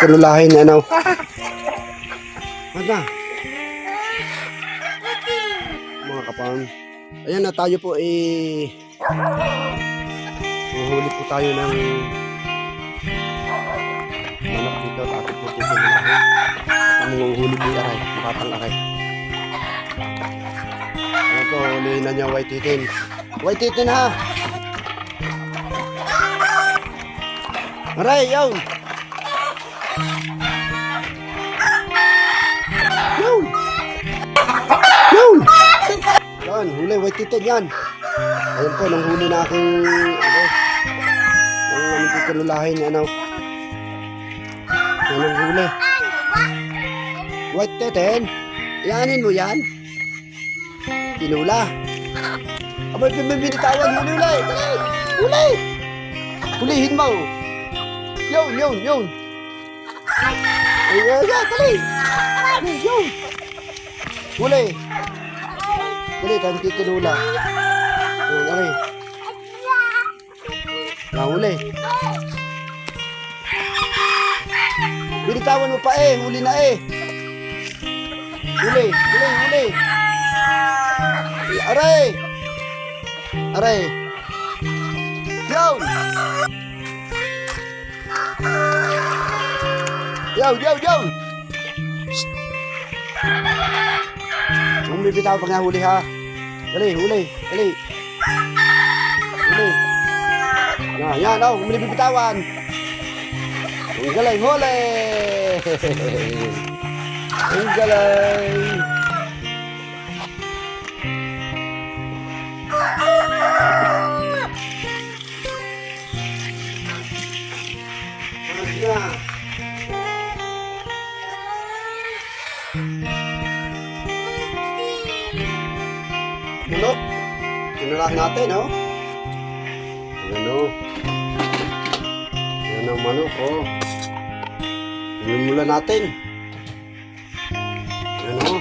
kinulahin ano. Ano? Mga kapang. Ayan na tayo po huhuli po tayo ng manok dito. Tapos po kinulahin. Ang huhuli po aray. Batang aray. Ayan po, hulihin na niya white titin. White titin ha! Aray, yun! Yun! Yun! Yan, huli, white titin yan. Ayan po, nang huli na aking nang kinulahin ano. Yan ang huli. White titin? Ianin mo yan? Kinula. Abay, binitawan, huli ulay! Huli! Hulihin mo! Yun! Ayan, dali! Yun! Huli! Dali, tayo kikinula. Yun, dali. Huli. Binitawan mo pa huli na Huli! Aray! Yun! Yo! Huwag may bitaw pag nahuli ha. Dali, huli. Yan, huwag may bibitawan. Ang galing, huli! Ang galing! Manok. Kinulahin natin, no? Ayan, no? Ayan ang manok, oh. Pinumula natin. Ayan, no?